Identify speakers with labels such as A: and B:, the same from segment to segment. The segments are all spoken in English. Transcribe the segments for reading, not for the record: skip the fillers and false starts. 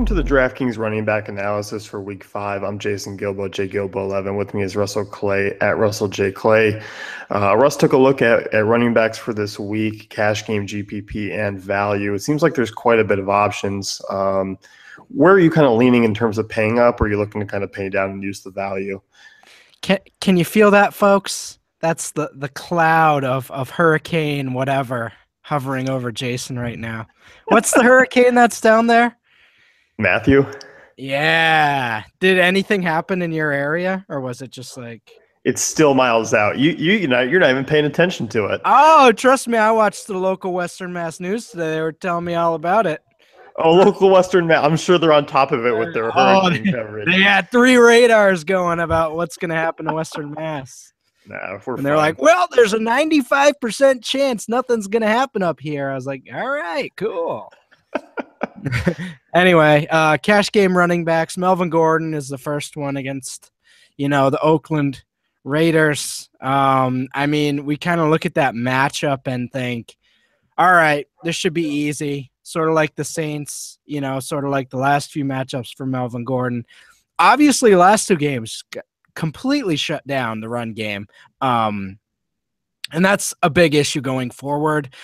A: to the DraftKings running back analysis for Week 5. I'm Jason Gilbo, JGilbo11. With me is Russell Clay at Russell J. Clay. Russ took a look at running backs for this week, cash game, GPP, and value. It seems like there's quite a bit of options. Where are you kind of leaning in terms of paying up, or are you looking to kind of pay down and use the value?
B: Can you feel that, folks? That's the cloud of hurricane whatever hovering over Jason right now. What's the hurricane that's down there?
A: Matthew?
B: Yeah. Did anything happen in your area, or was it just like...
A: It's still miles out. You're not even paying attention to it.
B: Oh, trust me, I watched the local Western Mass news today. They were telling me all about it.
A: Oh, local Western Mass. I'm sure they're on top of it with their hurricane coverage.
B: They had 3 radars going about what's going to happen to Western Mass.
A: Nah,
B: and they're like, well, there's a 95% chance nothing's going to happen up here. I was like, all right, cool. Anyway, cash game running backs. Melvin Gordon is the first one against, the Oakland Raiders. I mean, we kind of look at that matchup and think, all right, this should be easy. Sort of like the Saints, sort of like the last few matchups for Melvin Gordon. Obviously, last 2 games completely shut down the run game. And that's a big issue going forward.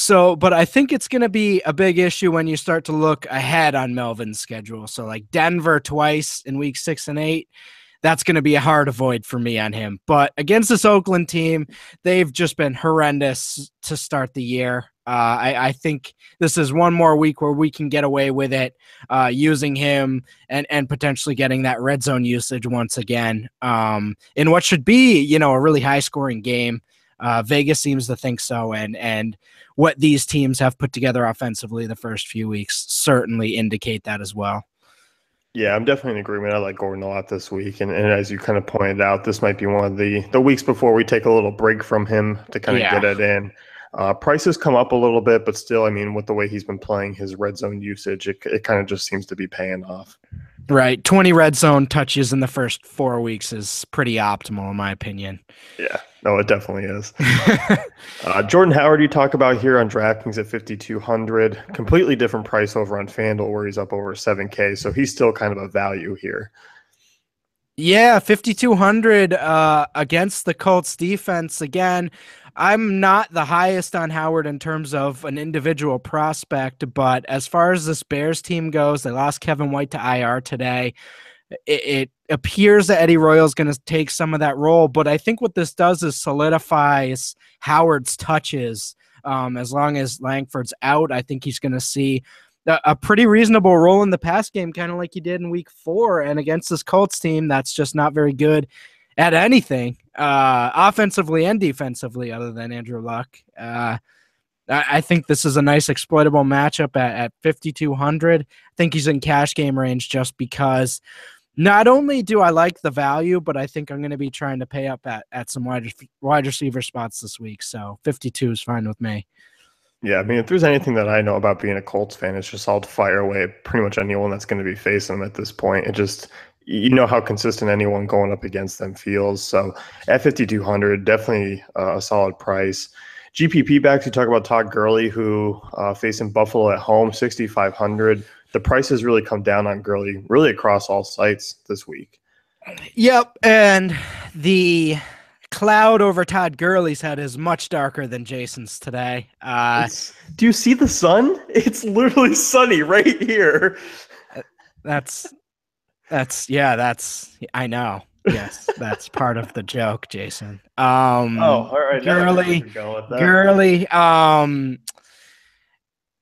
B: But I think it's going to be a big issue when you start to look ahead on Melvin's schedule. So like Denver twice in week 6 and 8. That's going to be a hard avoid for me on him. But against this Oakland team, they've just been horrendous to start the year. I think this is one more week where we can get away with it, using him and potentially getting that red zone usage once again in what should be, a really high-scoring game. Vegas seems to think so, and what these teams have put together offensively the first few weeks certainly indicate that as well.
A: Yeah, I'm definitely in agreement. I like Gordon a lot this week. And as you kind of pointed out, this might be one of the weeks before we take a little break from him to kind of get it in. Prices come up a little bit, but still, I mean, with the way he's been playing his red zone usage, it kind of just seems to be paying off.
B: Right. 20 red zone touches in the first 4 weeks is pretty optimal, in my opinion.
A: Yeah. No, it definitely is. Jordan Howard, you talk about here on DraftKings at 5,200. Completely different price over on FanDuel, where he's up over 7K. So he's still kind of a value here.
B: Yeah, 5,200 against the Colts defense. Again, I'm not the highest on Howard in terms of an individual prospect, but as far as this Bears team goes, they lost Kevin White to IR today. It appears that Eddie Royal is going to take some of that role, but I think what this does is solidifies Howard's touches. As long as Langford's out, I think he's going to see a pretty reasonable role in the pass game, kind of like he did in week 4. And against this Colts team, that's just not very good at anything, offensively and defensively, other than Andrew Luck. I think this is a nice exploitable matchup at 5,200. I think he's in cash game range just because not only do I like the value, but I think I'm going to be trying to pay up at some wide receiver spots this week. So 52 is fine with me.
A: Yeah, I mean, if there's anything that I know about being a Colts fan, it's just I'll fire away at pretty much anyone that's going to be facing them at this point. It just, how consistent anyone going up against them feels. So at 5,200, definitely a solid price. GPP backs, you talk about Todd Gurley, who facing Buffalo at home, 6,500. The price has really come down on Gurley really across all sites this week.
B: Yep, and the cloud over Todd Gurley's head is much darker than Jason's today.
A: Do you see the sun? It's literally sunny right here.
B: That's I know. Yes, that's part of the joke, Jason.
A: All right.
B: Gurley,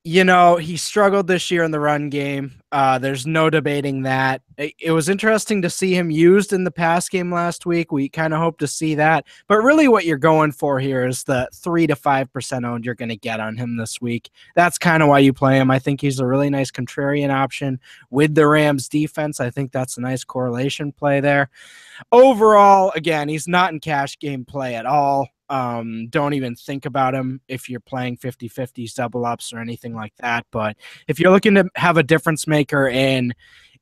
B: he struggled this year in the run game. There's no debating that. It was interesting to see him used in the pass game last week. We kind of hope to see that. But really what you're going for here is the 3 to 5% owned you're going to get on him this week. That's kind of why you play him. I think he's a really nice contrarian option with the Rams defense. I think that's a nice correlation play there. Overall, again, he's not in cash game play at all. Don't even think about him if you're playing 50-50s, double ups, or anything like that. But if you're looking to have a difference maker in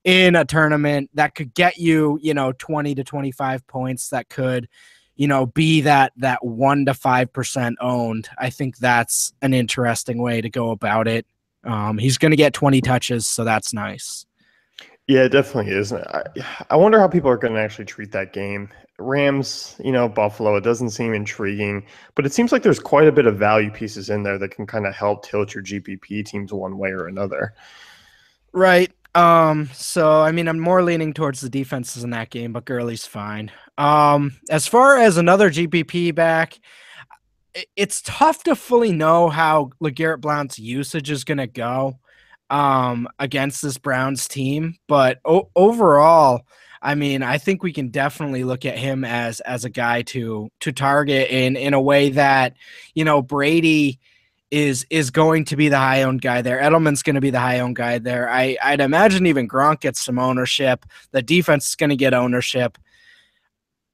B: a tournament that could get you, 20 to 25 points, that could, be that 1 to 5% owned, I think that's an interesting way to go about it. He's going to get 20 touches, so that's nice.
A: Yeah, it definitely is. I wonder how people are going to actually treat that game. Rams, Buffalo, it doesn't seem intriguing, but it seems like there's quite a bit of value pieces in there that can kind of help tilt your GPP teams one way or another.
B: Right. So I mean, I'm more leaning towards the defenses in that game, but Gurley's fine. As far as another GPP back, it's tough to fully know how LeGarrette Blount's usage is going to go against this Browns team, but overall, I mean, I think we can definitely look at him as a guy to target in a way that, Brady is going to be the high owned guy there. Edelman's going to be the high owned guy there. I'd imagine even Gronk gets some ownership. The defense is going to get ownership.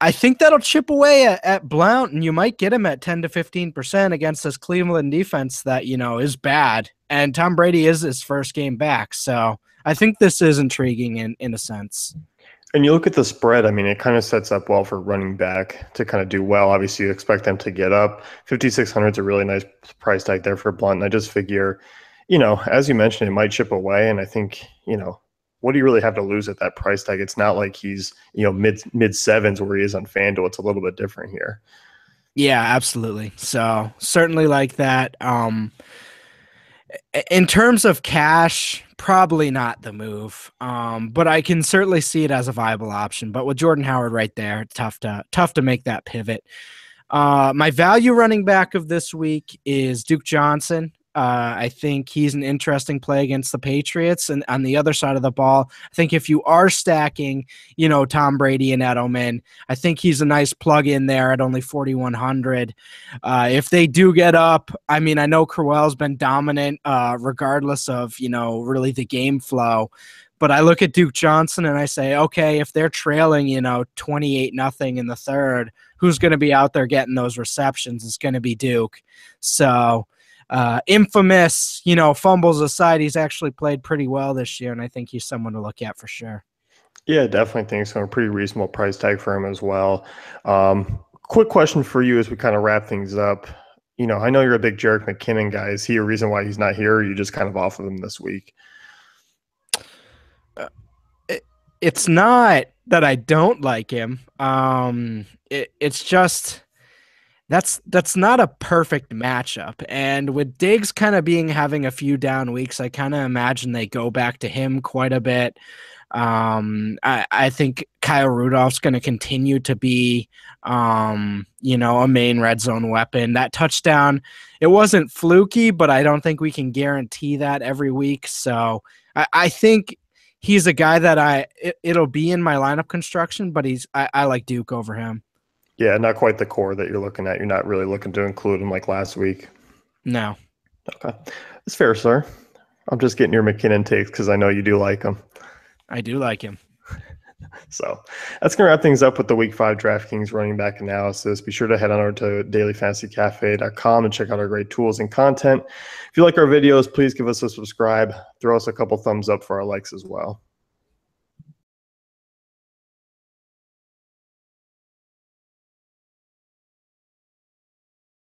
B: I think that'll chip away at Blount, and you might get him at 10 to 15% against this Cleveland defense that, is bad. And Tom Brady is his first game back. So I think this is intriguing in a sense.
A: And you look at the spread, I mean, it kind of sets up well for running back to kind of do well. Obviously, you expect them to get up. 5,600 is a really nice price tag there for Blunt. And I just figure, as you mentioned, it might chip away. And I think, what do you really have to lose at that price tag? It's not like he's, mid sevens where he is on FanDuel. It's a little bit different here.
B: Yeah, absolutely. So certainly like that. In terms of cash, probably not the move. But I can certainly see it as a viable option. But with Jordan Howard right there, it's tough to make that pivot. My value running back of this week is Duke Johnson. I think he's an interesting play against the Patriots. And on the other side of the ball, I think if you are stacking, Tom Brady and Edelman, I think he's a nice plug in there at only 4,100. If they do get up, I mean, I know Crowell's been dominant regardless of, really the game flow. But I look at Duke Johnson and I say, okay, if they're trailing, 28-0 in the third, who's going to be out there getting those receptions? It's going to be Duke. So infamous, fumbles aside, he's actually played pretty well this year, and I think he's someone to look at for sure.
A: Yeah, definitely think so. A pretty reasonable price tag for him as well. Quick question for you as we kind of wrap things up. I know you're a big Jerick McKinnon guy. Is he a reason why he's not here, or you just kind of off of him this week?
B: It's not that I don't like him. It's just that's not a perfect matchup. And with Diggs kind of having a few down weeks, I kind of imagine they go back to him quite a bit. I think Kyle Rudolph's going to continue to be, a main red zone weapon. That touchdown, it wasn't fluky, but I don't think we can guarantee that every week. So I think he's a guy that it'll be in my lineup construction, but I like Duke over him.
A: Yeah, not quite the core that you're looking at. You're not really looking to include him like last week.
B: No.
A: Okay. That's fair, sir. I'm just getting your McKinnon takes because I know you do like him.
B: I do like him.
A: So that's going to wrap things up with the Week 5 DraftKings running back analysis. Be sure to head on over to dailyfantasycafe.com and check out our great tools and content. If you like our videos, please give us a subscribe. Throw us a couple thumbs up for our likes as well.